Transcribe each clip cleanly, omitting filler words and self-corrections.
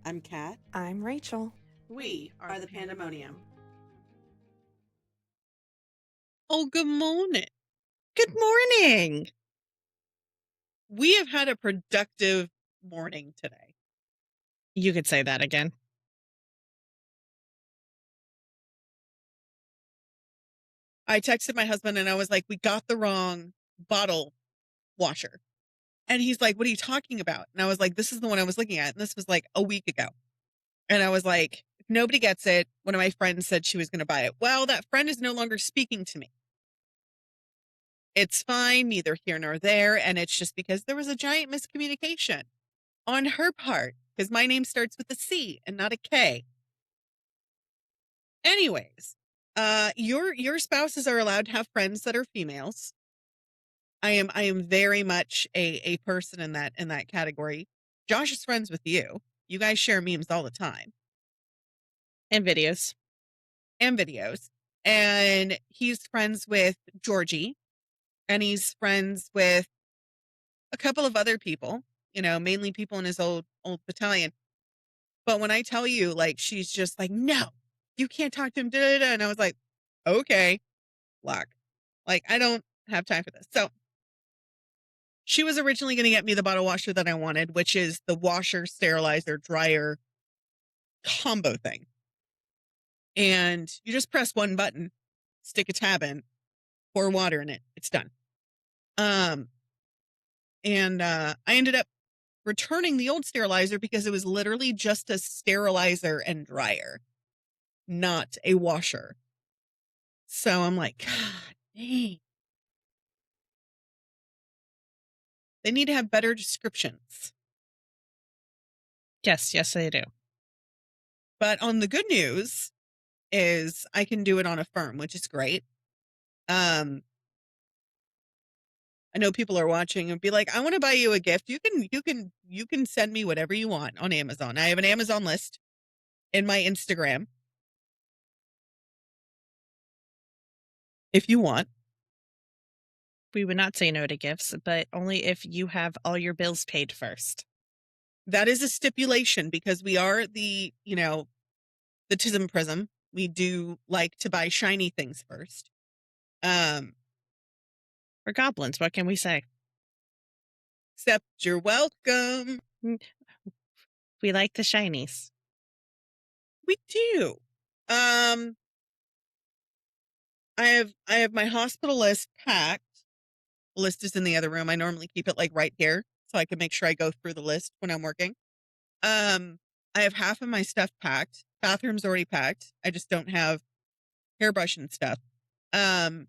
I'm Kat. I'm Rachel. We are the Pandemonium. Oh, good morning. Good morning. We have had a productive morning today. You could say that again. I texted my husband and I was like, we got the wrong bottle washer. And he's like, what are you talking about? And I was like, this is the one I was looking at. And this was like a week ago. And I was like, if nobody gets it. One of my friends said she was going to buy it. Well, that friend is no longer speaking to me. It's fine, neither here nor there. And it's just because there was a giant miscommunication on her part, because my name starts with a C and not a K. Anyways, your spouses are allowed to have friends that are females. I am very much a person in that category. Josh is friends with you. You guys share memes all the time. And videos. And he's friends with Georgie. And he's friends with a couple of other people, mainly people in his old battalion. But when I tell you, like, she's just like, no, you can't talk to him. And I was like, okay, look, like, I don't have time for this. So she was originally going to get me the bottle washer that I wanted, which is the washer, sterilizer, dryer combo thing. And you just press one button, stick a tab in, pour water in it. It's done. I ended up returning the old sterilizer because it was literally just a sterilizer and dryer, not a washer. So I'm like, God dang. They need to have better descriptions. Yes, they do. But on the good news is I can do it on Affirm, which is great. I know people are watching and be like, I want to buy you a gift. You can send me whatever you want on Amazon. I have an Amazon list in my Instagram. If you want. We would not say no to gifts, but only if you have all your bills paid first. That is a stipulation because we are the Tism Prism. We do like to buy shiny things first. We're goblins. What can we say? Except you're welcome. We like the shinies. We do. I have my hospital list packed. The list is in the other room. I normally keep it like right here so I can make sure I go through the list when I'm working. I have half of my stuff packed. Bathroom's already packed. I just don't have hairbrush and stuff. And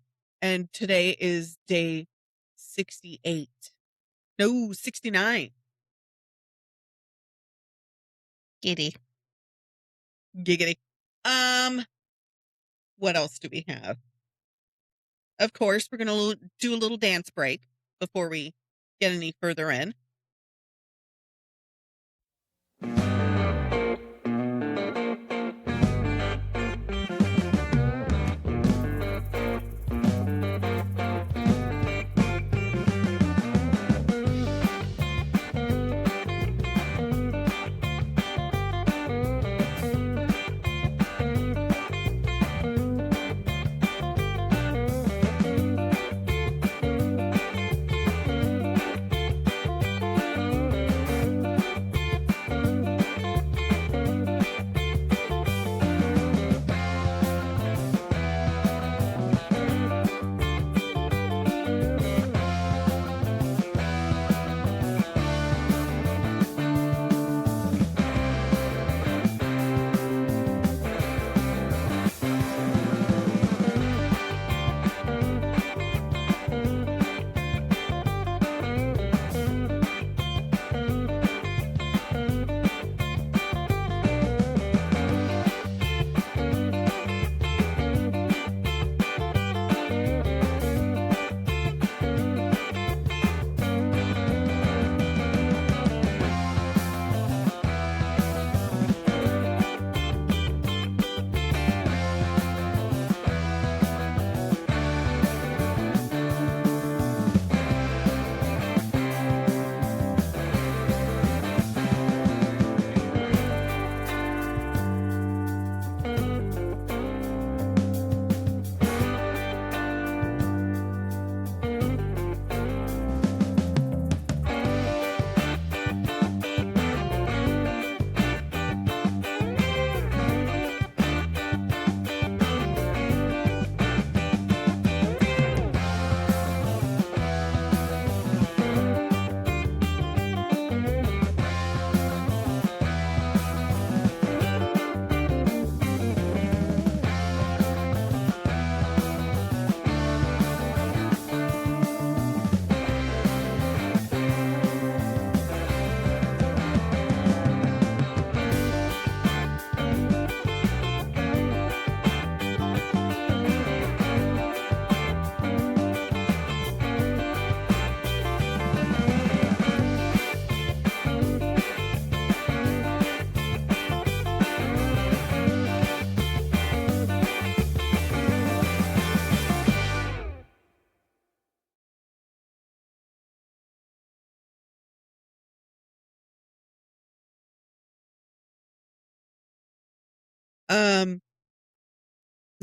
today is day 68. No, 69. Giddy. Giggity. What else do we have? Of course, we're going to do a little dance break before we get any further in.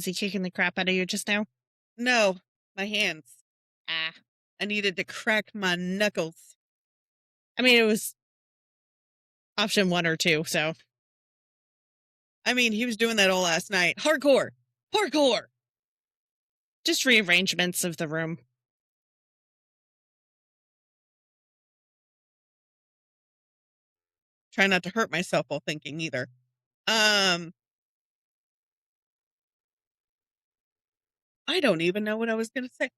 Was he kicking the crap out of you just now? No, my hands. Ah. I needed to crack my knuckles. I mean, it was option 1 or 2, so. I mean, he was doing that all last night. Hardcore. Hardcore. Just rearrangements of the room. Try not to hurt myself while thinking either. I don't even know what I was going to say.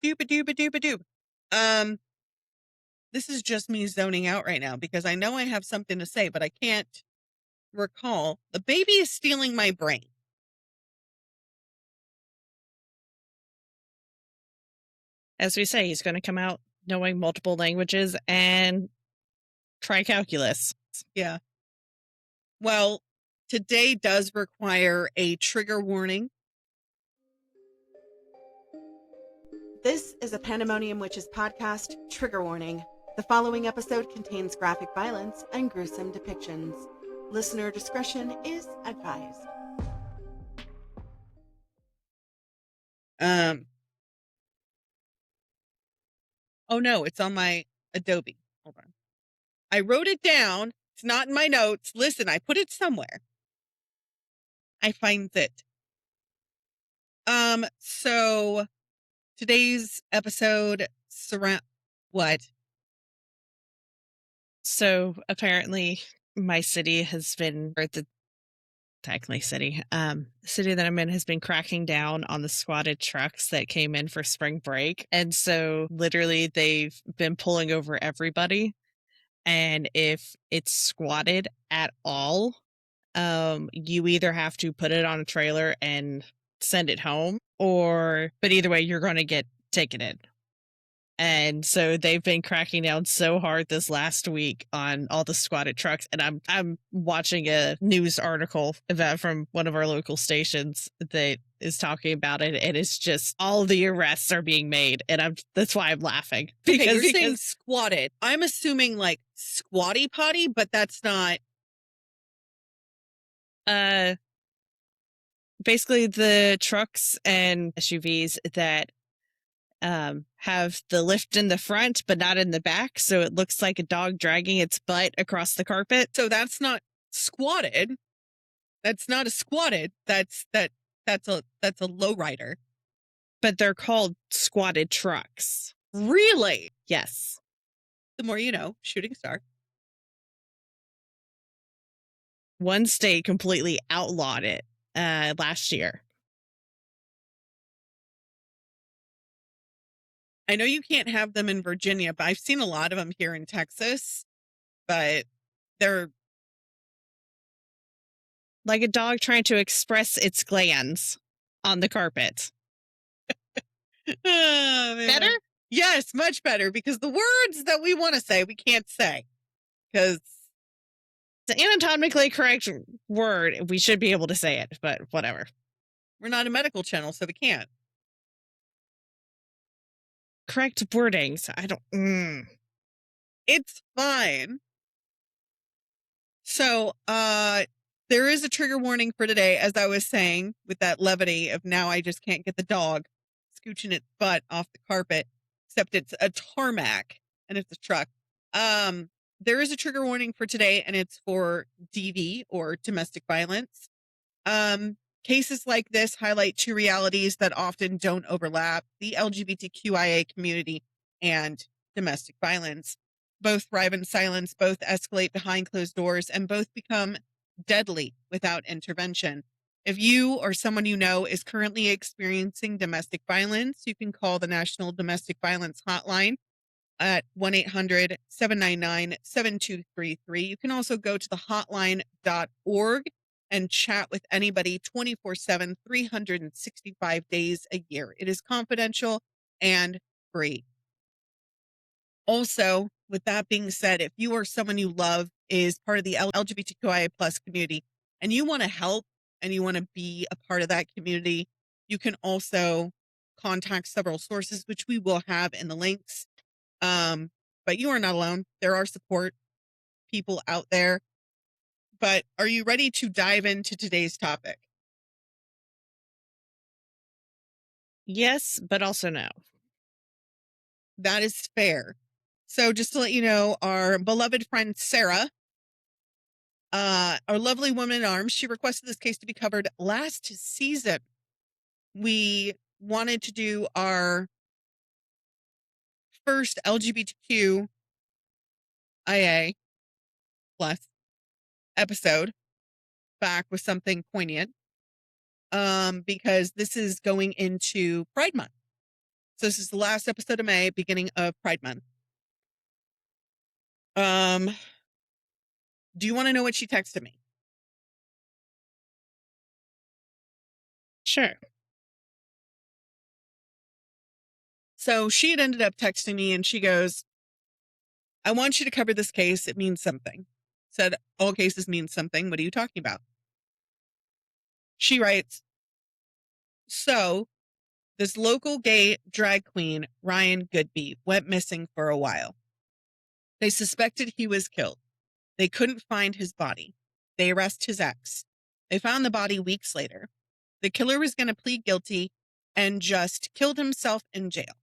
Dooba. This is just me zoning out right now because I know I have something to say, but I can't recall. The baby is stealing my brain. As we say, he's going to come out knowing multiple languages and try calculus. Yeah. Well, today does require a trigger warning. This is a Pandemonium Witches podcast trigger warning. The following episode contains graphic violence and gruesome depictions. Listener discretion is advised. Oh no, it's on my Adobe. Hold on. I wrote it down. It's not in my notes. Listen, I put it somewhere. I find it. So today's episode what? So apparently my city has been, or the technically city, city that I'm in has been cracking down on the squatted trucks that came in for spring break. And so literally they've been pulling over everybody. And if it's squatted at all, you either have to put it on a trailer and send it home, but either way, you're going to get ticketed. And so they've been cracking down so hard this last week on all the squatted trucks. And I'm watching a news article from one of our local stations that is talking about it, and it's just all the arrests are being made, and that's why I'm laughing. Okay, you're saying squatted. I'm assuming like squatty potty, but that's not. Basically the trucks and SUVs that have the lift in the front but not in the back, so it looks like a dog dragging its butt across the carpet. So that's not squatted. That's not a squatted. That's a lowrider. But they're called squatted trucks. Really? Yes. The more you know, shooting star. One state completely outlawed it last year. I know you can't have them in Virginia, but I've seen a lot of them here in Texas. But they're like a dog trying to express its glands on the carpet. Oh, better? Yes, much better, because the words that we want to say, we can't say. Because the anatomically correct word, we should be able to say it, but whatever. We're not a medical channel, so we can't. Correct wordings. I don't. It's fine. So, there is a trigger warning for today, as I was saying, with that levity of now I just can't get the dog scooching its butt off the carpet, except it's a tarmac and it's a truck. There is a trigger warning for today, and it's for DV or domestic violence. Cases like this highlight two realities that often don't overlap: the LGBTQIA community and domestic violence. Both thrive in silence, both escalate behind closed doors, and both become deadly without intervention. If you or someone you know is currently experiencing domestic violence, you can call the National Domestic Violence Hotline at 1-800-799-7233. You can also go to thehotline.org and chat with anybody 24/7, 365 days a year. It is confidential and free. Also, with that being said, if you or someone you love is part of the LGBTQIA plus community and you want to help and you want to be a part of that community, you can also contact several sources, which we will have in the links. But you are not alone. There are support people out there. But are you ready to dive into today's topic? Yes, but also no. That is fair. So just to let you know, our beloved friend Sarah, our lovely woman in arms, she requested this case to be covered last season. We wanted to do our first LGBTQIA plus episode back with something poignant, because this is going into Pride Month. So this is the last episode of May, beginning of Pride Month. Do you want to know what she texted me? Sure. So she had ended up texting me and she goes, I want you to cover this case. It means something. Said, all cases mean something. What are you talking about? She writes, so this local gay drag queen, Ryan Godbey, went missing for a while. They suspected he was killed. They couldn't find his body. They arrest his ex. They found the body weeks later. The killer was going to plead guilty and just killed himself in jail.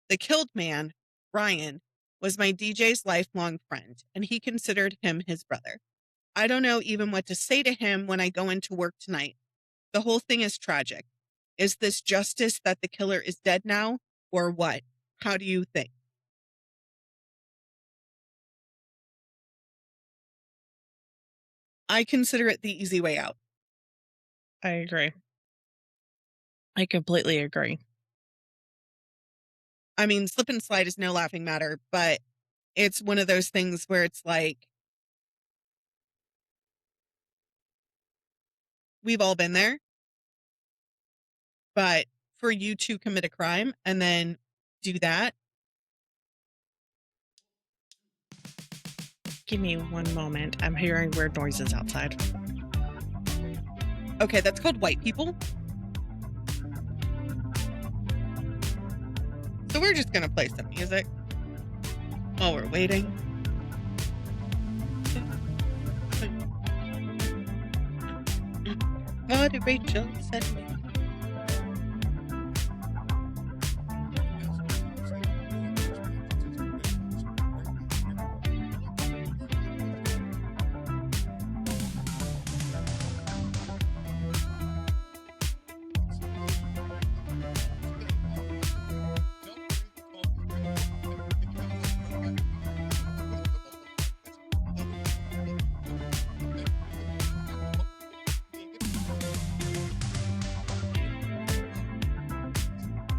The killed man, Ryan, was my DJ's lifelong friend, and he considered him his brother. I don't know even what to say to him when I go into work tonight. The whole thing is tragic. Is this justice that the killer is dead now, or what? How do you think? I consider it the easy way out. I agree. I completely agree. I mean, slip and slide is no laughing matter, but it's one of those things where it's like, we've all been there. But for you to commit a crime and then do that. Give me one moment. I'm hearing weird noises outside. Okay, that's called white people. So we're just going to play some music while we're waiting. What did Rachel send me?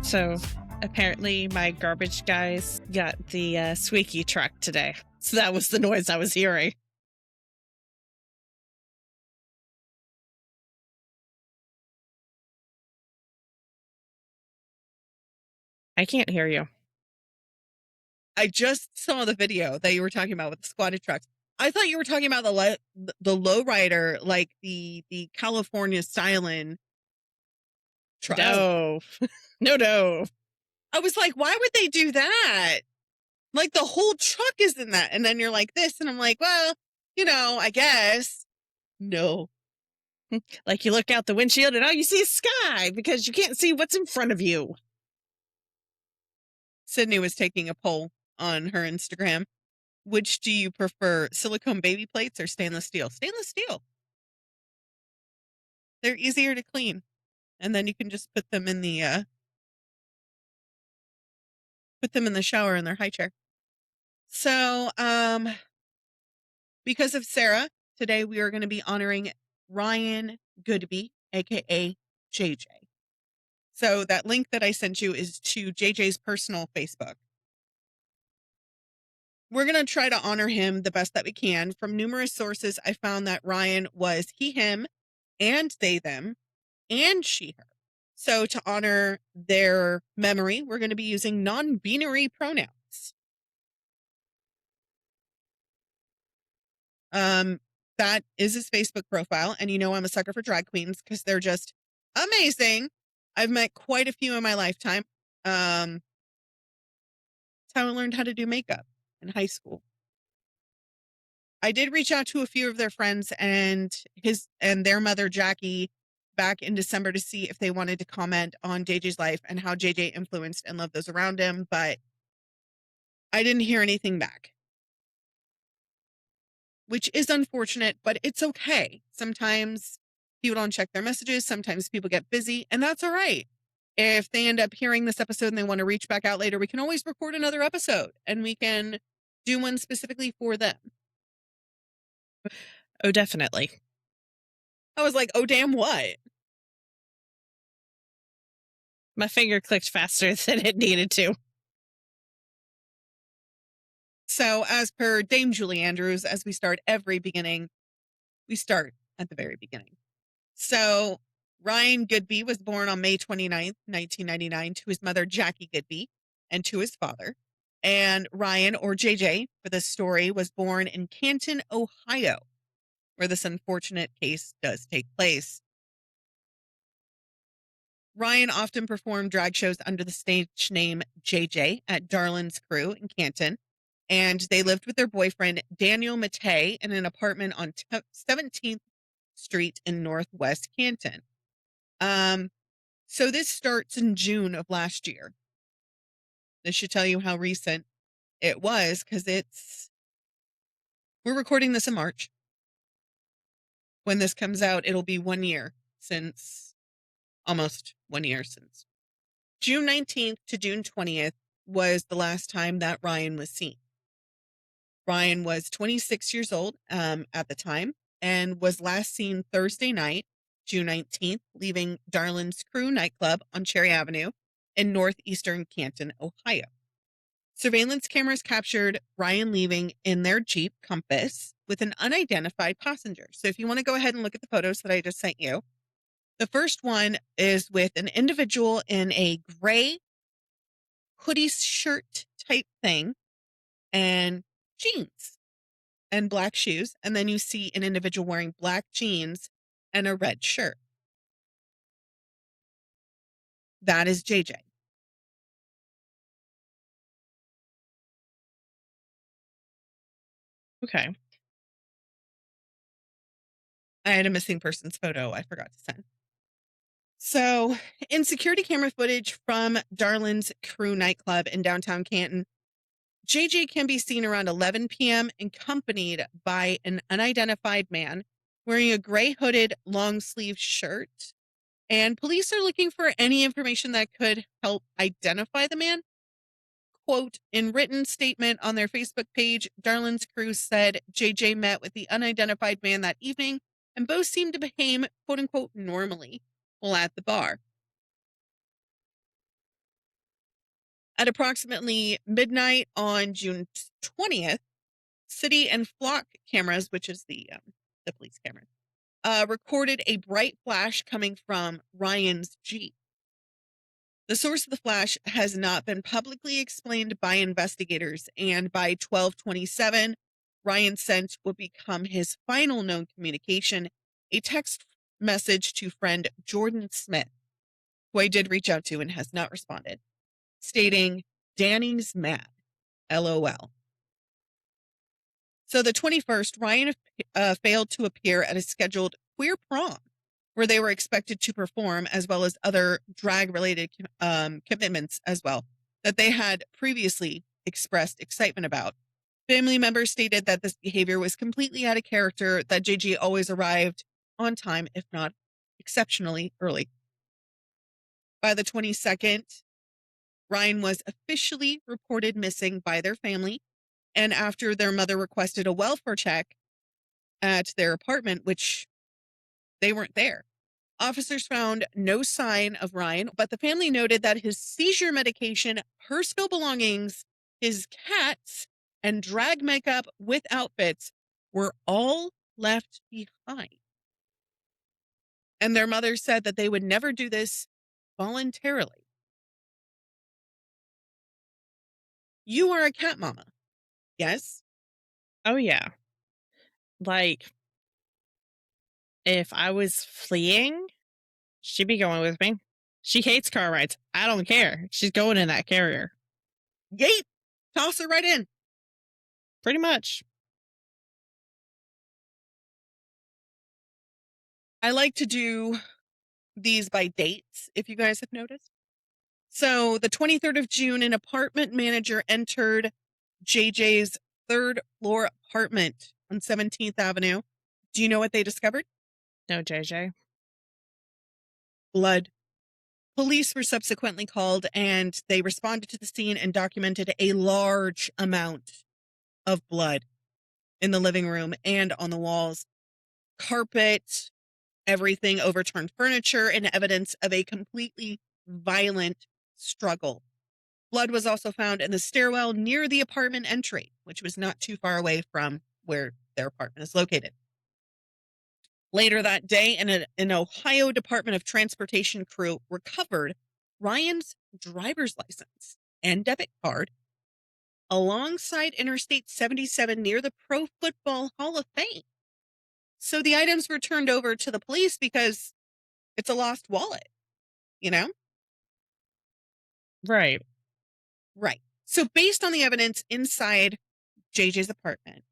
So apparently my garbage guys got the squeaky truck today. So that was the noise I was hearing. I can't hear you. I just saw the video that you were talking about with the squatted trucks. I thought you were talking about the lowrider, like the California styling truck. No. No. I was like, why would they do that? Like the whole truck is in that. And then you're like this. And I'm like, well, I guess. No. Like you look out the windshield and all you see is sky because you can't see what's in front of you. Sydney was taking a poll on her Instagram. Which do you prefer, silicone baby plates or stainless steel? Stainless steel. They're easier to clean. And then you can just put them in the shower in their high chair. So, because of Sarah, today we are going to be honoring Ryan Godbey, aka JJ. So that link that I sent you is to JJ's personal Facebook. We're going to try to honor him the best that we can. From numerous sources, I found that Ryan was he, him, and they, them, and she, her. So to honor their memory, we're going to be using non-binary pronouns. That is his Facebook profile. And I'm a sucker for drag queens because they're just amazing. I've met quite a few in my lifetime. That's how I learned how to do makeup in high school. I did reach out to a few of their friends and their mother, Jackie, back in December to see if they wanted to comment on JJ's life and how JJ influenced and loved those around him, but I didn't hear anything back, which is unfortunate, but it's okay. Sometimes people don't check their messages. Sometimes people get busy, and that's all right. If they end up hearing this episode and they want to reach back out later, we can always record another episode and we can do one specifically for them. Oh, definitely. I was like, oh, damn, what? My finger clicked faster than it needed to. So, as per Dame Julie Andrews, as we start every beginning, we start at the very beginning. So, Ryan Godbey was born on May 29th, 1999, to his mother, Jackie Godbey, and to his father. And Ryan, or JJ, for this story, was born in Canton, Ohio, where this unfortunate case does take place. Ryan often performed drag shows under the stage name JJ at Darlin's Crew in Canton, and they lived with their boyfriend, Daniel Matei, in an apartment on 17th Street in Northwest Canton. So this starts in June of last year. This should tell you how recent it was, because we're recording this in March. When this comes out, it'll be 1 year since, almost 1 year since. June 19th to June 20th was the last time that Ryan was seen. Ryan was 26 years old at the time and was last seen Thursday night, June 19th, leaving Darlin's Crew nightclub on Cherry Avenue in northeastern Canton, Ohio. Surveillance cameras captured Ryan leaving in their Jeep Compass with an unidentified passenger. So if you want to go ahead and look at the photos that I just sent you, the first one is with an individual in a gray hoodie shirt type thing and jeans and black shoes. And then you see an individual wearing black jeans and a red shirt. That is JJ. Okay. I had a missing persons photo I forgot to send. So, in security camera footage from Darlin's Crew nightclub in downtown Canton, JJ can be seen around 11 p.m. accompanied by an unidentified man wearing a gray hooded long sleeve shirt. And police are looking for any information that could help identify the man. Quote, in written statement on their Facebook page, Darlin's Crew said JJ met with the unidentified man that evening and both seemed to behave, quote unquote, normally while at the bar. At approximately midnight on June 20th, city and flock cameras, which is the police camera, recorded a bright flash coming from Ryan's Jeep. The source of the flash has not been publicly explained by investigators, and by 12:27, Ryan sent what become his final known communication, a text message to friend Jordan Smith, who I did reach out to and has not responded, stating, "Danny's mad, LOL." So the 21st, Ryan failed to appear at a scheduled queer prom where they were expected to perform, as well as other drag-related commitments as well that they had previously expressed excitement about. Family members stated that this behavior was completely out of character, that JJ always arrived on time, if not exceptionally early. By the 22nd, Ryan was officially reported missing by their family, and after their mother requested a welfare check at their apartment, which they weren't there. Officers found no sign of Ryan, but the family noted that his seizure medication, personal belongings, his cats, and drag makeup with outfits were all left behind. And their mother said that they would never do this voluntarily. You are a cat mama, yes? Oh, yeah. Like, if I was fleeing, she'd be going with me. She hates car rides. I don't care. She's going in that carrier. Yeet! Toss her right in. Pretty much. I like to do these by dates, if you guys have noticed. So the 23rd of June, an apartment manager entered JJ's third floor apartment on 17th Avenue. Do you know what they discovered? No, JJ. Blood. Police were subsequently called and they responded to the scene and documented a large amount of blood in the living room and on the walls. Carpet, everything, overturned furniture, and evidence of a completely violent struggle. Blood was also found in the stairwell near the apartment entry, which was not too far away from where their apartment is located. Later that day, an Ohio Department of Transportation crew recovered Ryan's driver's license and debit card alongside Interstate 77 near the Pro Football Hall of Fame. So the items were turned over to the police because it's a lost wallet, you know? Right. Right. So based on the evidence inside JJ's apartment,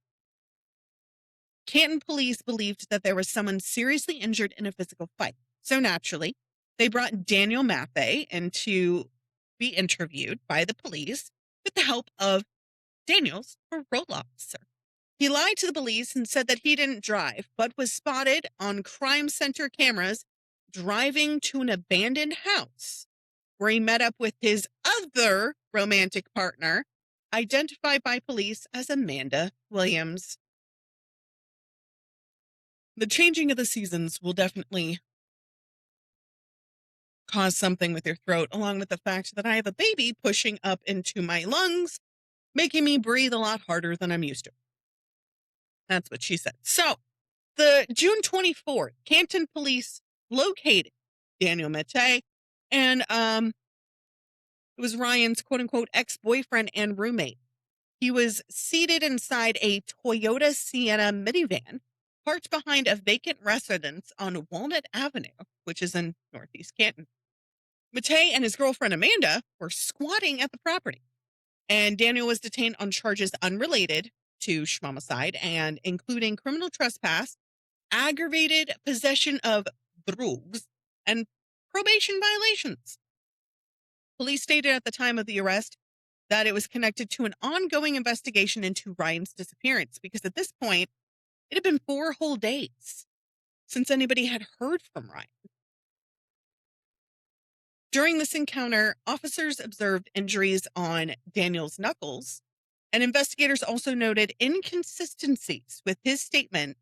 Canton police believed that there was someone seriously injured in a physical fight. So naturally, they brought Daniel Mathey in to be interviewed by the police with the help of Daniel's parole officer. He lied to the police and said that he didn't drive, but was spotted on crime center cameras driving to an abandoned house where he met up with his other romantic partner, identified by police as Amanda Williams. The changing of the seasons will definitely cause something with your throat, along with the fact that I have a baby pushing up into my lungs, making me breathe a lot harder than I'm used to. That's what she said. So, the June 24th, Canton police located Daniel Mathey, and it was Ryan's quote-unquote ex-boyfriend and roommate. He was seated inside a Toyota Sienna minivan parked behind a vacant residence on Walnut Avenue, which is in Northeast Canton. Mathey and his girlfriend Amanda were squatting at the property, and Daniel was detained on charges unrelated to schmomicide and including criminal trespass, aggravated possession of drugs, and probation violations. Police stated at the time of the arrest that it was connected to an ongoing investigation into Ryan's disappearance because at this point, it had been 4 whole days since anybody had heard from Ryan. During this encounter, officers observed injuries on Daniel's knuckles, and investigators also noted inconsistencies with his statement,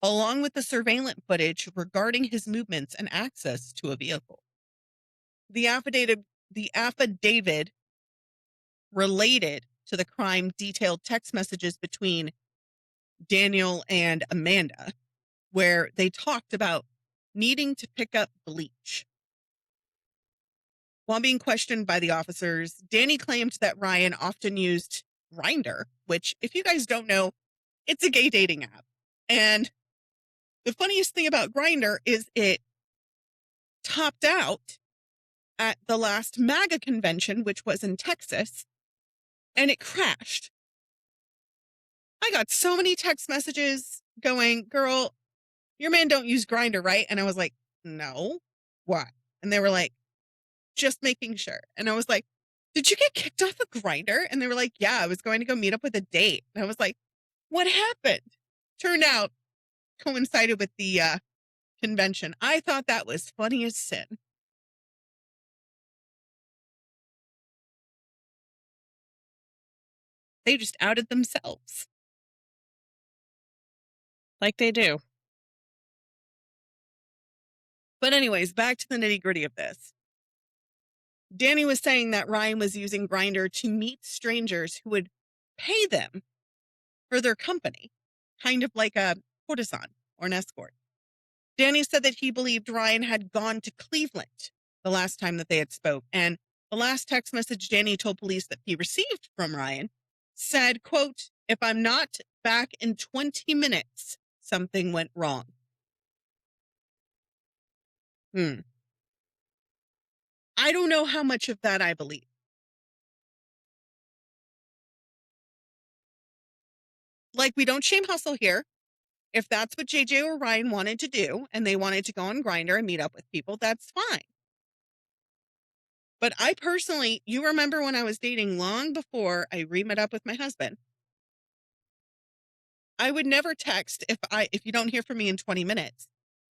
along with the surveillance footage regarding his movements and access to a vehicle. The affidavit related to the crime detailed text messages between Daniel and Amanda, where they talked about needing to pick up bleach. While being questioned by the officers, Danny claimed that Ryan often used Grindr, which, if you guys don't know, it's a gay dating app. And the funniest thing about Grindr is it topped out at the last MAGA convention, which was in Texas, and it crashed. I got so many text messages going, "Girl, your man don't use Grindr, right?" And I was like, "No, why?" And they were like, "Just making sure." And I was like, "Did you get kicked off of Grindr?" And they were like, "Yeah, I was going to go meet up with a date." And I was like, "What happened?" Turned out coincided with the convention. I thought that was funny as sin. They just outed themselves. Like they do. But anyways, back to the nitty-gritty of this. Danny was saying that Ryan was using Grindr to meet strangers who would pay them for their company, kind of like a courtesan or an escort. Danny said that he believed Ryan had gone to Cleveland the last time that they had spoke, and the last text message Danny told police that he received from Ryan said, quote, "If I'm not back in 20 minutes, something went wrong." I don't know how much of that I believe. Like, we don't shame hustle here. If that's what JJ or Ryan wanted to do and they wanted to go on Grindr and meet up with people, that's fine. But I personally, you remember when I was dating long before I met up with my husband, I would never text if you don't hear from me in 20 minutes.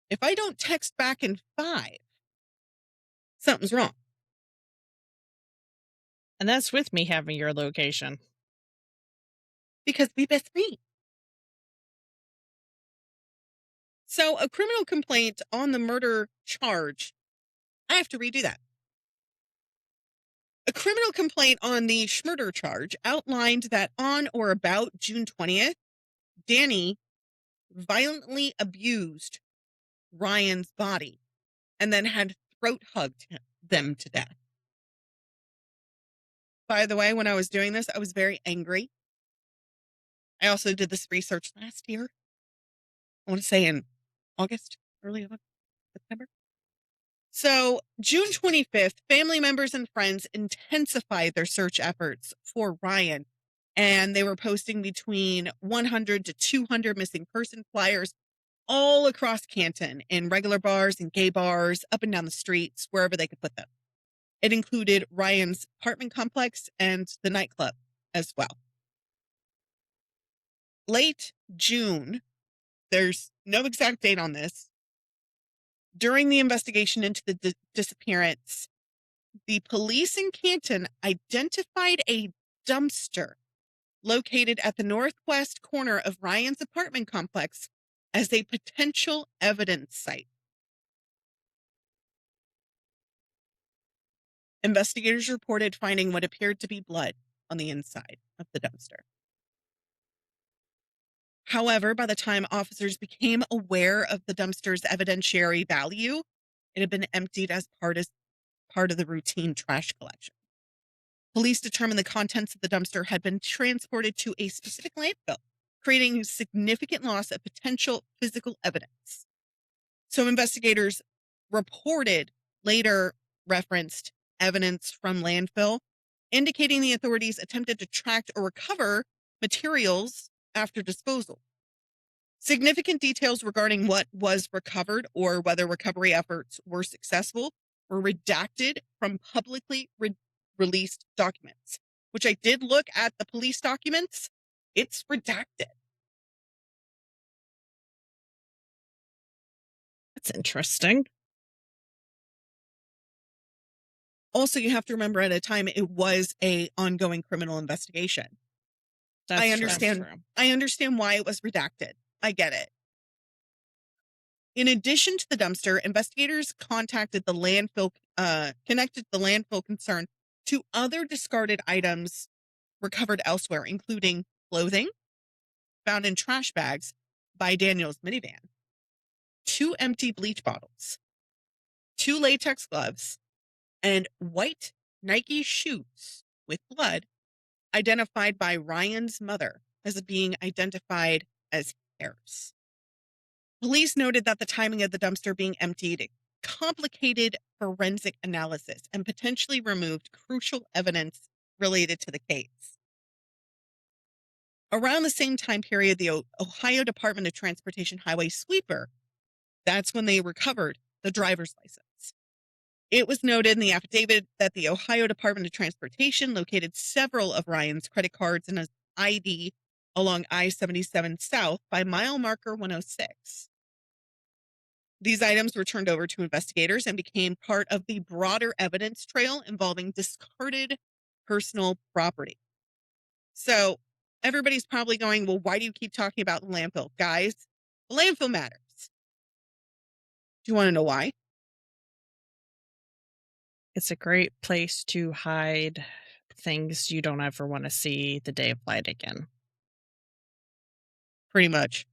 If I don't text back in 5, something's wrong. And that's with me having your location. Because we best friends. So a criminal complaint on the murder charge, I have to redo that. A criminal complaint on the schmurder charge outlined that on or about June 20th, Danny violently abused Ryan's body and then had throat hugged them to death. By the way, when I was doing this, I was very angry. I also did this research last year. I want to say in August, early August, September. So, June 25th, family members and friends intensified their search efforts for Ryan, and they were posting between 100 to 200 missing person flyers all across Canton in regular bars and gay bars, up and down the streets, wherever they could put them. It included Ryan's apartment complex and the nightclub as well. Late June, there's no exact date on this. During the investigation into the disappearance, the police in Canton identified a dumpster located at the northwest corner of Ryan's apartment complex as a potential evidence site. Investigators reported finding what appeared to be blood on the inside of the dumpster. However, by the time officers became aware of the dumpster's evidentiary value, it had been emptied as part of the routine trash collection. Police determined the contents of the dumpster had been transported to a specific landfill, creating significant loss of potential physical evidence. So investigators later referenced evidence from landfill, indicating the authorities attempted to track or recover materials after disposal. Significant details regarding what was recovered or whether recovery efforts were successful were redacted from publicly released documents, which I did look at the police documents. It's redacted. That's interesting. Also, you have to remember at a time it was a ongoing criminal investigation. I understand why it was redacted. I get it. In addition to the dumpster, investigators connected the landfill concern to other discarded items recovered elsewhere, including clothing found in trash bags by Daniel's minivan, 2 empty bleach bottles, 2 latex gloves, and white Nike shoes with blood identified by Ryan's mother as being identified as hairs. Police noted that the timing of the dumpster being emptied complicated forensic analysis and potentially removed crucial evidence related to the case. Around the same time period, the Ohio Department of Transportation highway sweeper, that's when they recovered the driver's license. It was noted in the affidavit that the Ohio Department of Transportation located several of Ryan's credit cards and his ID along I-77 South by mile marker 106. These items were turned over to investigators and became part of the broader evidence trail involving discarded personal property. So everybody's probably going, well, why do you keep talking about the landfill? Guys, the landfill matters. Do you want to know why? It's a great place to hide things you don't ever want to see the day of light again. Pretty much.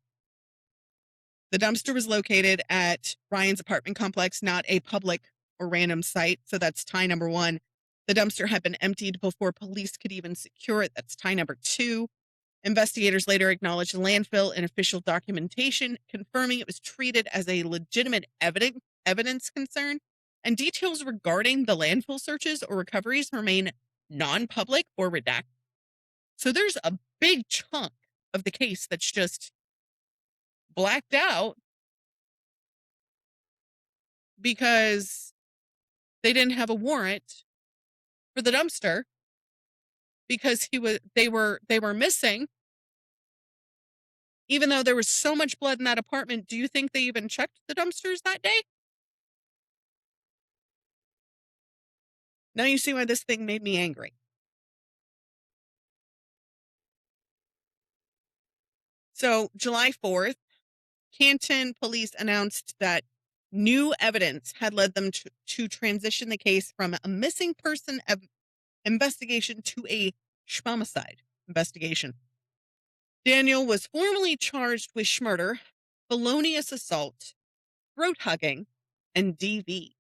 The dumpster was located at Ryan's apartment complex, not a public or random site. So that's tie number 1. The dumpster had been emptied before police could even secure it. That's tie number 2. Investigators later acknowledged the landfill in official documentation, confirming it was treated as a legitimate evidence concern, and details regarding the landfill searches or recoveries remain non-public or redacted. So there's a big chunk of the case that's just blacked out because they didn't have a warrant for the dumpster because they were missing. Even though there was so much blood in that apartment, do you think they even checked the dumpsters that day? Now you see why this thing made me angry. So, July 4th, Canton police announced that new evidence had led them to transition the case from a missing person investigation to a schmomicide investigation. Daniel was formally charged with murder, felonious assault, throat hugging, and DV.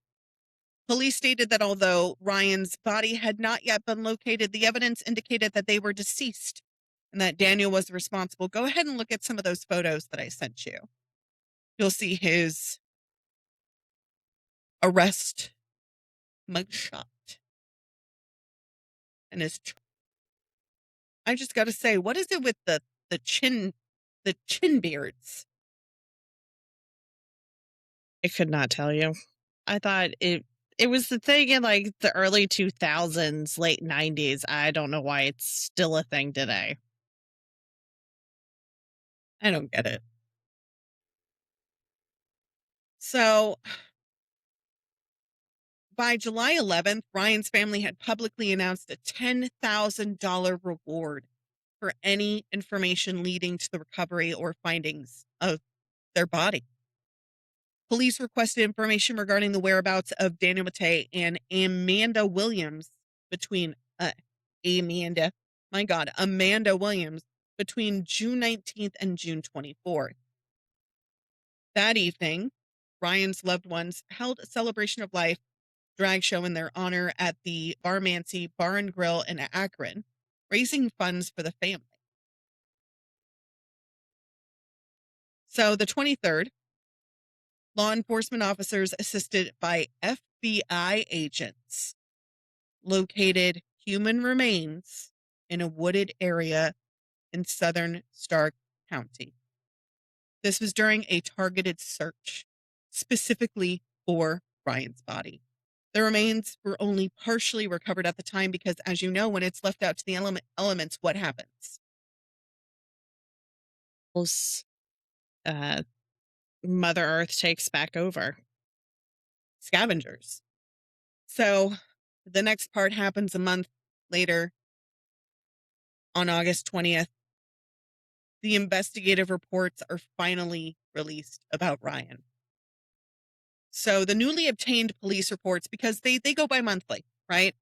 Police stated that although Ryan's body had not yet been located, the evidence indicated that they were deceased and that Daniel was responsible. Go ahead and look at some of those photos that I sent you. You'll see his arrest mugshot and his. I just got to say, what is it with the chin beards? I could not tell you. I thought it was the thing in like the early 2000s, late 90s. I don't know why it's still a thing today. I don't get it. So by July 11th, Ryan's family had publicly announced a $10,000 reward for any information leading to the recovery or findings of their body. Police requested information regarding the whereabouts of Daniel Matei and Amanda Williams Amanda Williams between June 19th and June 24th. That evening, Ryan's loved ones held a celebration of life drag show in their honor at the Barmancy Bar and Grill in Akron, raising funds for the family. So the 23rd, law enforcement officers assisted by FBI agents located human remains in a wooded area in southern Stark County. This was during a targeted search, specifically for Ryan's body. The remains were only partially recovered at the time because, as you know, when it's left out to the elements, what happens? Mother Earth takes back over. Scavengers. So the next part happens a month later on August 20th. The investigative reports are finally released about Ryan. So the newly obtained police reports, because they go by monthly, right?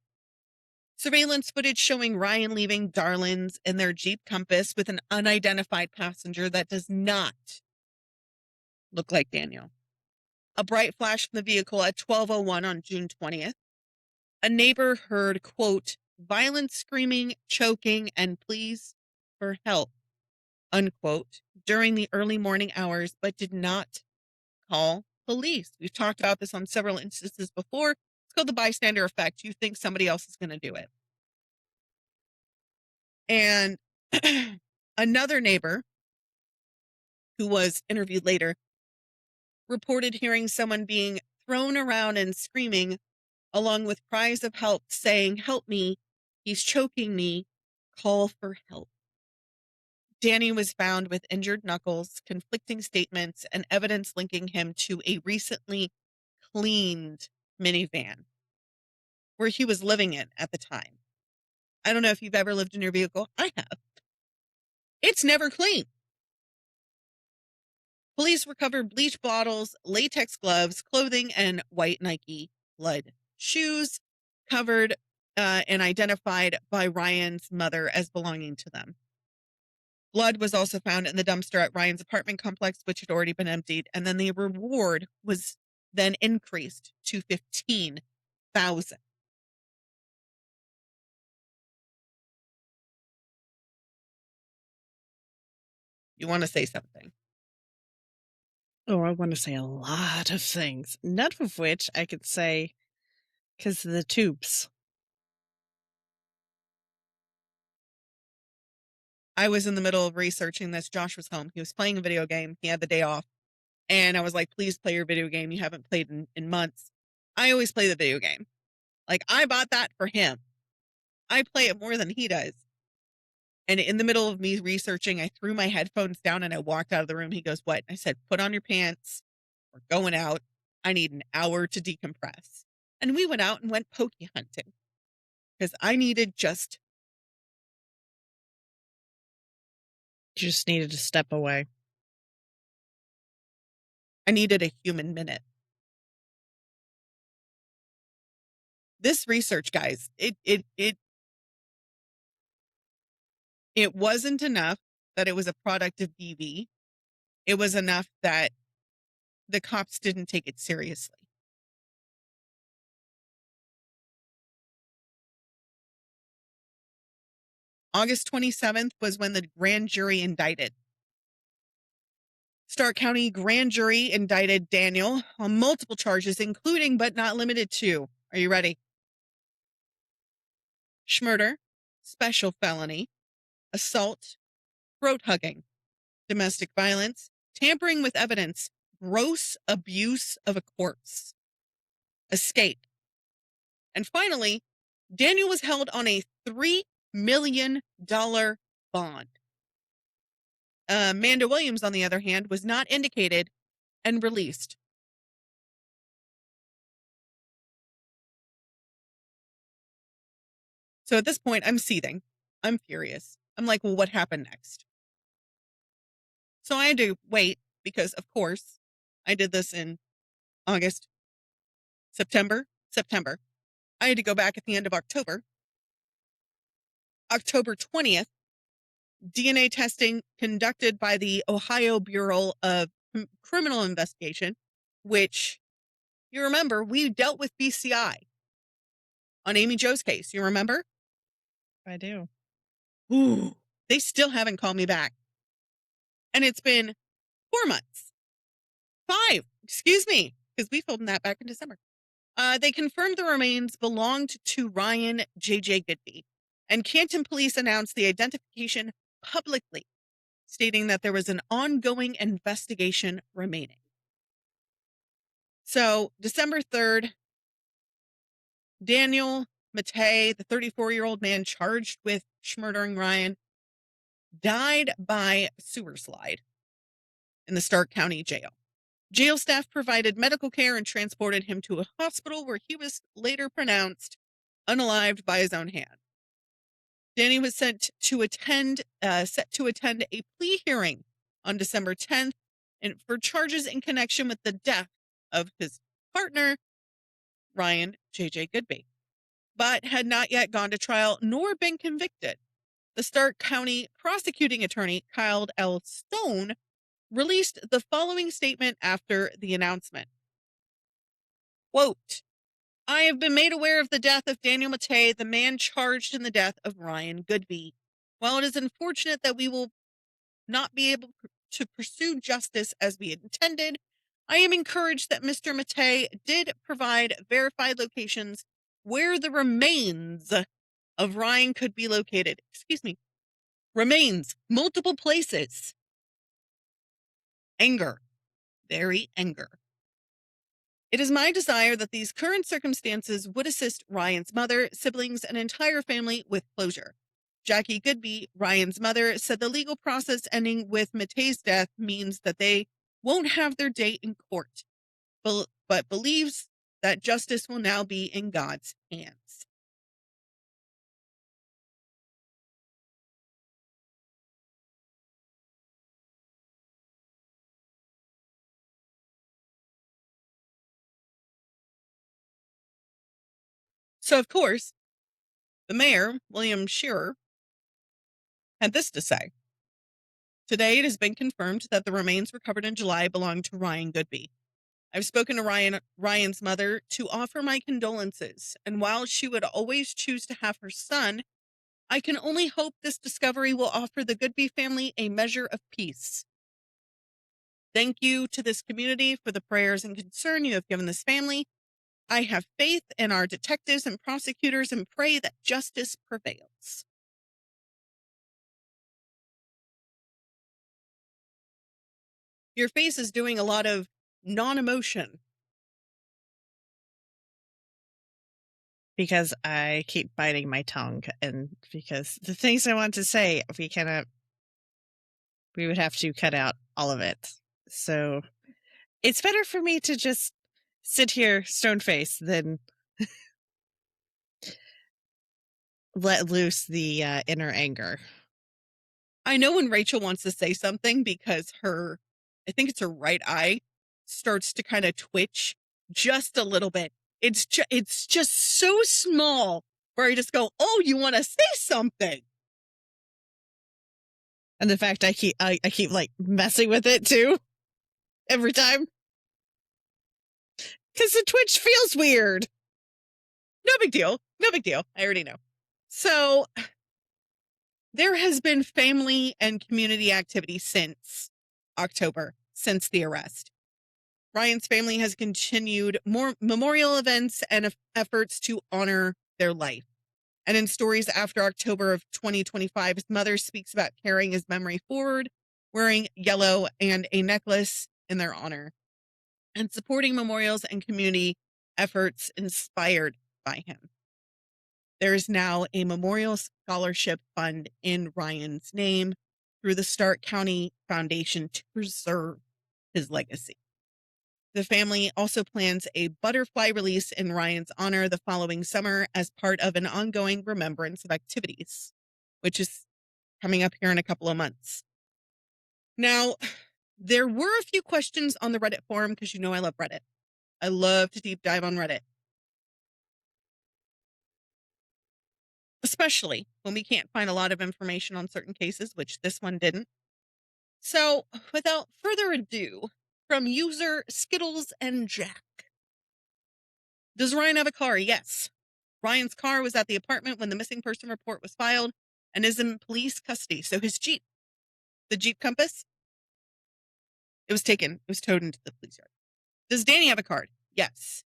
Surveillance footage showing Ryan leaving Darlin's in their Jeep Compass with an unidentified passenger that does not look like Daniel. A bright flash from the vehicle at 12:01 on June 20th. A neighbor heard, quote, violent screaming, choking, and pleas for help, unquote, during the early morning hours, but did not call police. We've talked about this on several instances before. It's called the bystander effect. You think somebody else is going to do it. And another neighbor who was interviewed later reported hearing someone being thrown around and screaming, along with cries of help, saying, help me, he's choking me, call for help. Danny was found with injured knuckles, conflicting statements, and evidence linking him to a recently cleaned minivan where he was living in at the time. I don't know if you've ever lived in your vehicle. I have. It's never clean. Police recovered bleach bottles, latex gloves, clothing, and white Nike blood shoes covered and identified by Ryan's mother as belonging to them. Blood was also found in the dumpster at Ryan's apartment complex, which had already been emptied. And then the reward was then increased to $15,000. You want to say something? Oh, I want to say a lot of things, none of which I could say because of the tubes. I was in the middle of researching this. Josh was home. He was playing a video game. He had the day off. And I was like, please play your video game. You haven't played in months. I always play the video game. Like, I bought that for him. I play it more than he does. And in the middle of me researching, I threw my headphones down and I walked out of the room. He goes, what? I said, put on your pants. We're going out. I need an hour to decompress. And we went out and went pokey hunting because I needed just. You just needed to step away. I needed a human minute. This research, guys, it wasn't enough that it was a product of DV. It was enough that the cops didn't take it seriously. August 27th was when the grand jury indicted. Stark County grand jury indicted Daniel on multiple charges, including but not limited to, are you ready? Murder, special felony, assault, throat hugging, domestic violence, tampering with evidence, gross abuse of a corpse, escape. And finally, Daniel was held on a $3 million bond. Amanda Williams, on the other hand, was not indicated and released. So at this point, I'm seething. I'm furious. I'm like, well, what happened next? So I had to wait because, of course, I did this in August, September. I had to go back at the end of October. October 20th, DNA testing conducted by the Ohio Bureau of Criminal Investigation, which, you remember, we dealt with BCI on Amy Jo's case. You remember? I do. Ooh, they still haven't called me back. And it's been 4 months. 5, excuse me, because we told them that back in December. They confirmed the remains belonged to Ryan J.J. Godbey, and Canton police announced the identification publicly, stating that there was an ongoing investigation remaining. So, December 3rd, Daniel Matei, the 34-year-old man charged with murdering Ryan, died by sewer slide in the Stark County Jail. Jail staff provided medical care and transported him to a hospital where he was later pronounced unalived by his own hand. Danny was set to attend a plea hearing on December 10th for charges in connection with the death of his partner, Ryan J.J. Godbey, but had not yet gone to trial nor been convicted. The Stark County prosecuting attorney, Kyle L. Stone, released the following statement after the announcement. Quote, I have been made aware of the death of Daniel Matei, the man charged in the death of Ryan Godbey. While it is unfortunate that we will not be able to pursue justice as we intended, I am encouraged that Mr. Matei did provide verified locations where the remains of Ryan could be located. Excuse me. Remains, multiple places. Anger. Very anger. It is my desire that these current circumstances would assist Ryan's mother, siblings, and entire family with closure. Jackie Godbey, Ryan's mother, said the legal process ending with Matei's death means that they won't have their day in court, but believes that justice will now be in God's hands. So, of course, the mayor, William Shearer, had this to say. Today, it has been confirmed that the remains recovered in July belong to Ryan Godbey. I've spoken to Ryan's mother to offer my condolences, and while she would always choose to have her son, I can only hope this discovery will offer the Godbey family a measure of peace. Thank you to this community for the prayers and concern you have given this family. I have faith in our detectives and prosecutors and pray that justice prevails. Your face is doing a lot of non-emotion. Because I keep biting my tongue, and because the things I want to say, we would have to cut out all of it. So it's better for me to just sit here stone faced than let loose the inner anger. I know when Rachel wants to say something because I think it's her right eye, starts to kind of twitch just a little bit. It's just so small where I just go, "Oh, you want to say something?" And the fact I keep like messing with it too every time. Because the twitch feels weird. No big deal. No big deal. I already know. So there has been family and community activity since October, since the arrest. Ryan's family has continued more memorial events and efforts to honor their life. And in stories after October of 2025, his mother speaks about carrying his memory forward, wearing yellow and a necklace in their honor, and supporting memorials and community efforts inspired by him. There is now a memorial scholarship fund in Ryan's name through the Stark County Foundation to preserve his legacy. The family also plans a butterfly release in Ryan's honor the following summer as part of an ongoing remembrance of activities, which is coming up here in a couple of months. Now, there were a few questions on the Reddit forum because you know I love Reddit. I love to deep dive on Reddit, especially when we can't find a lot of information on certain cases, which this one didn't. So, without further ado, from user Skittles and Jack. Does Ryan have a car? Yes. Ryan's car was at the apartment when the missing person report was filed and is in police custody. So his Jeep, the Jeep Compass, it was taken. It was towed into the police yard. Does Danny have a card? Yes.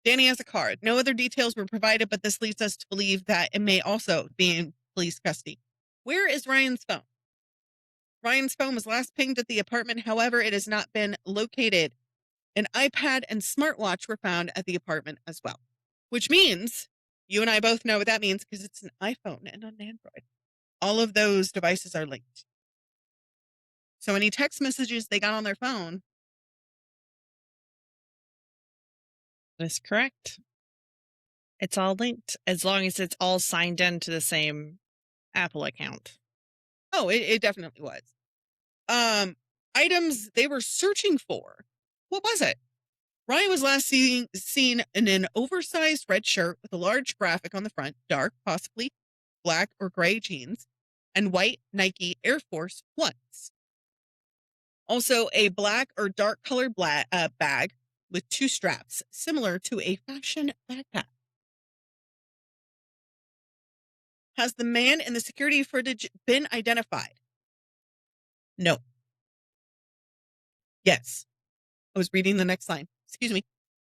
Danny has a card. No other details were provided, but this leads us to believe that it may also be in police custody. Where is Ryan's phone? Ryan's phone was last pinged at the apartment. However, it has not been located. An iPad and smartwatch were found at the apartment as well, which means you and I both know what that means because it's an iPhone and an Android. All of those devices are linked. So any text messages they got on their phone. That is correct. It's all linked as long as it's all signed into the same Apple account. Oh, it definitely was. Items they were searching for. What was it? Ryan was last seen in an oversized red shirt with a large graphic on the front, dark, possibly black or gray jeans, and white Nike Air Force Ones. Also, a black or dark colored bag with two straps, similar to a fashion backpack. Has the man in the security footage been identified? No. Yes. I was reading the next line. Excuse me.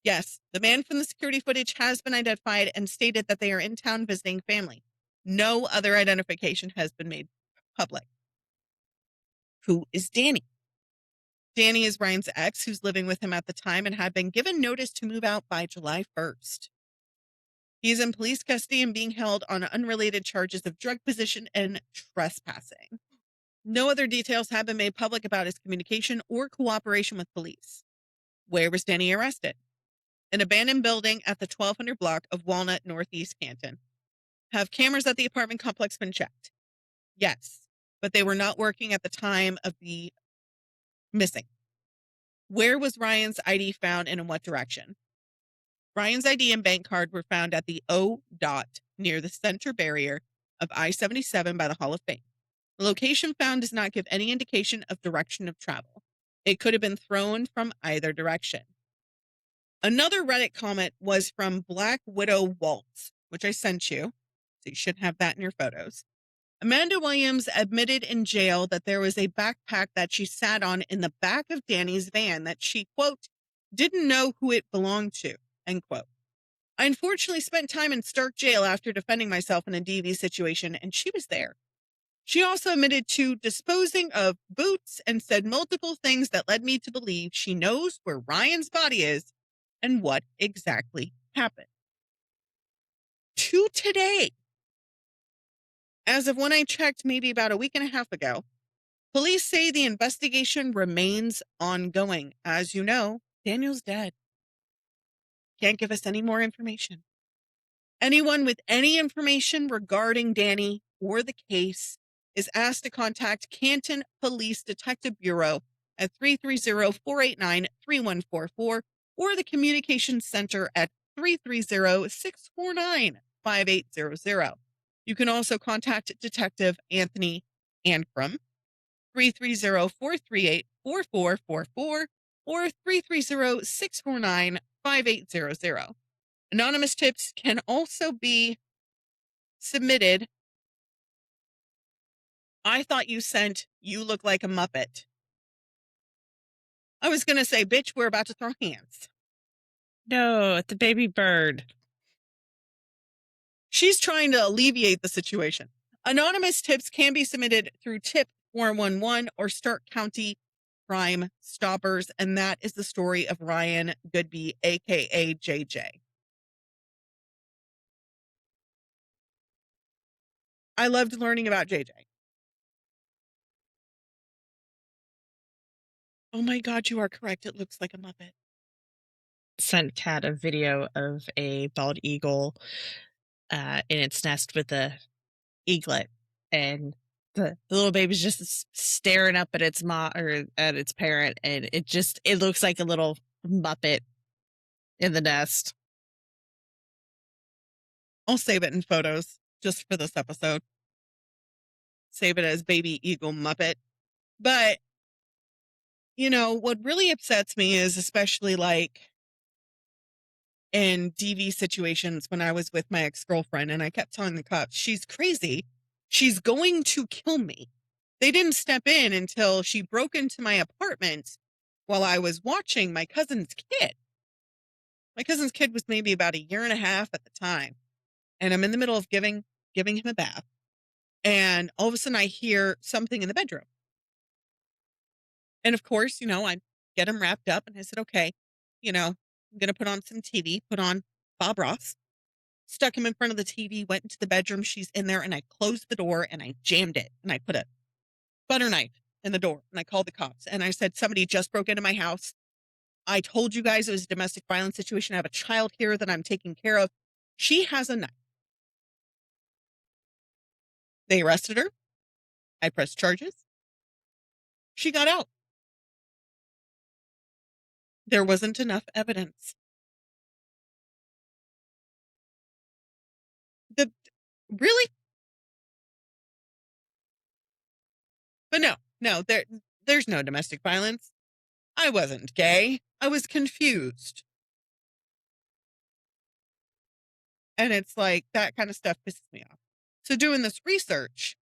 Yes, the man from the security footage has been identified and stated that they are in town visiting family. No other identification has been made public. Who is Danny? Danny is Ryan's ex, who's living with him at the time and had been given notice to move out by July 1st. He is in police custody and being held on unrelated charges of drug possession and trespassing. No other details have been made public about his communication or cooperation with police. Where was Danny arrested? An abandoned building at the 1200 block of Walnut, Northeast Canton. Have cameras at the apartment complex been checked? Yes, but they were not working at the time of the missing. Where was Ryan's ID found and in what direction? Ryan's ID and bank card were found at the O dot near the center barrier of I-77 by the Hall of Fame. The location found does not give any indication of direction of travel. It could have been thrown from either direction. Another Reddit comment was from Black Widow Waltz, which I sent you, so you should have that in your photos. Amanda Williams admitted in jail that there was a backpack that she sat on in the back of Danny's van that she, quote, didn't know who it belonged to, end quote. I unfortunately spent time in Stark jail after defending myself in a DV situation, and she was there. She also admitted to disposing of boots and said multiple things that led me to believe she knows where Ryan's body is and what exactly happened. To today, as of when I checked maybe about a week and a half ago, police say the investigation remains ongoing. As you know, Daniel's dead. Can't give us any more information. Anyone with any information regarding Danny or the case is asked to contact Canton Police Detective Bureau at 330-489-3144 or the Communications Center at 330-649-5800. You can also contact Detective Anthony Ancrum, 330-438-4444 or 330-649-5800. Anonymous tips can also be submitted. I thought you sent "You look like a Muppet." I was going to say, bitch, we're about to throw hands. No, the baby bird. She's trying to alleviate the situation. Anonymous tips can be submitted through Tip 411 or Stark County Crime Stoppers, and that is the story of Ryan Godbey, aka JJ. I loved learning about JJ. Oh my God, you are correct. It looks like a Muppet. Sent Kat a video of a bald eagle in its nest with a eaglet, and the little baby's just staring up at its mom or at its parent, and it looks like a little Muppet in the nest. I'll save it in photos just for this episode. Save it as baby eagle Muppet. But, what really upsets me is especially like in DV situations when I was with my ex-girlfriend and I kept telling the cops, she's crazy. She's going to kill me. They didn't step in until she broke into my apartment while I was watching my cousin's kid. My cousin's kid was maybe about a year and a half at the time. And I'm in the middle of giving him a bath. And all of a sudden I hear something in the bedroom. And of course, I get him wrapped up and I said, okay, I'm going to put on some TV, put on Bob Ross, stuck him in front of the TV, went into the bedroom. She's in there and I closed the door and I jammed it. And I put a butter knife in the door and I called the cops and I said, somebody just broke into my house. I told you guys it was a domestic violence situation. I have a child here that I'm taking care of. She has a knife. They arrested her. I pressed charges. She got out. There wasn't enough evidence. Really? But no, there's no domestic violence. I wasn't gay. I was confused. And it's like that kind of stuff pisses me off. So doing this research,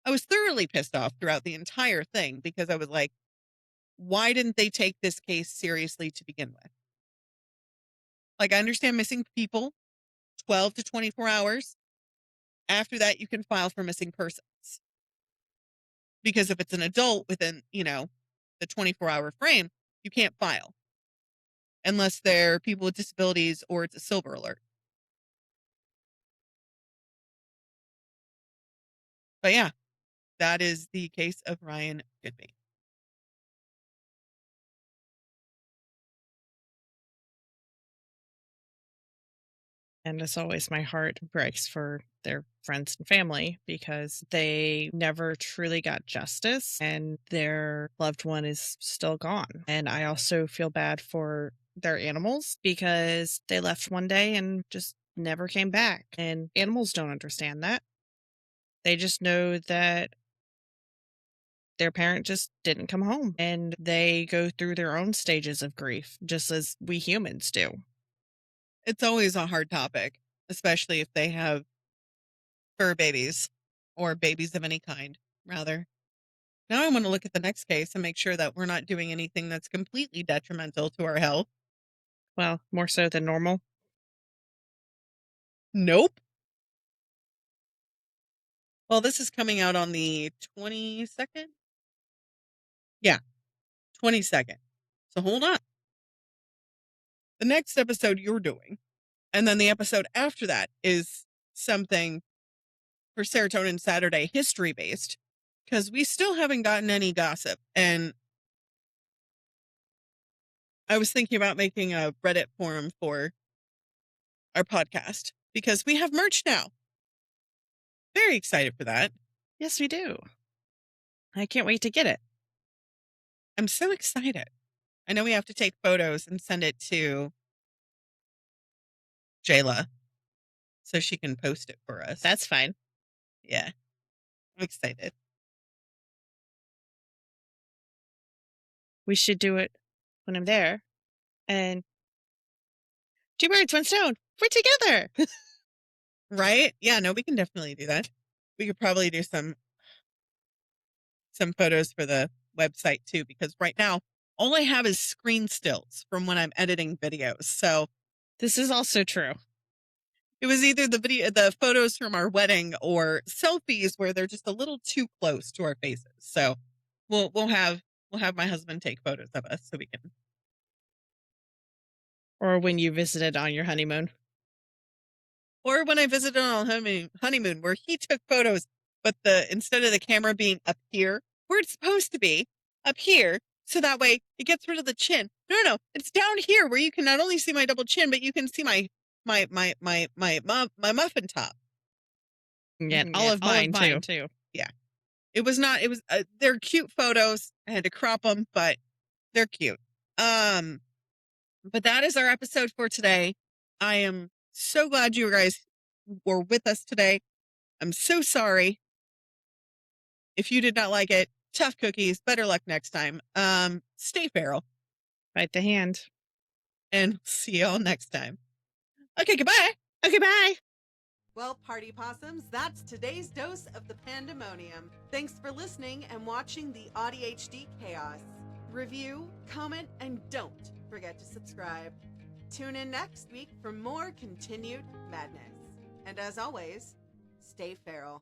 I was thoroughly pissed off throughout the entire thing because I was like, why didn't they take this case seriously to begin with? Like, I understand missing people, 12 to 24 hours. After that, you can file for missing persons. Because if it's an adult within, the 24-hour frame, you can't file. Unless they're people with disabilities or it's a silver alert. But yeah, that is the case of Ryan Godbey. And as always, my heart breaks for their friends and family because they never truly got justice and their loved one is still gone. And I also feel bad for their animals because they left one day and just never came back. And animals don't understand that. They just know that their parent just didn't come home and they go through their own stages of grief, just as we humans do. It's always a hard topic, especially if they have fur babies or babies of any kind, rather. Now I want to look at the next case and make sure that we're not doing anything that's completely detrimental to our health. Well, more so than normal. Nope. Well, this is coming out on the 22nd. Yeah, 22nd. So hold on. The next episode you're doing, and then the episode after that is something for Serotonin Saturday history based, because we still haven't gotten any gossip. And I was thinking about making a Reddit forum for our podcast because we have merch now. Very excited for that. Yes, we do. I can't wait to get it. I'm so excited. I know we have to take photos and send it to Jayla so she can post it for us. That's fine. Yeah. I'm excited. We should do it when I'm there. And 2 birds, 1 stone. We're together. Right? Yeah, no, we can definitely do that. We could probably do some photos for the website too, because right now all I have is screen stills from when I'm editing videos. So This is also true. it was either the photos from our wedding or selfies where they're just a little too close to our faces. So we'll have my husband take photos of us so we can. Or when you visited on your honeymoon. Or when I visited on honeymoon where he took photos, but instead of the camera being up here where it's supposed to be, up here, so that way it gets rid of the chin. No, it's down here where you can not only see my double chin, but you can see my muffin top. Yeah, all of mine too. Yeah, it was not. It was. They're cute photos. I had to crop them, but they're cute. But that is our episode for today. I am so glad you guys were with us today. I'm so sorry if you did not like it. Tough cookies. Better luck next time. Stay feral. Bite the hand. And see y'all next time. Okay, goodbye. Okay, bye. Well, party possums, that's today's dose of the Pandemonium. Thanks for listening and watching the ADHD chaos. Review, comment, and don't forget to subscribe. Tune in next week for more continued madness. And as always, stay feral.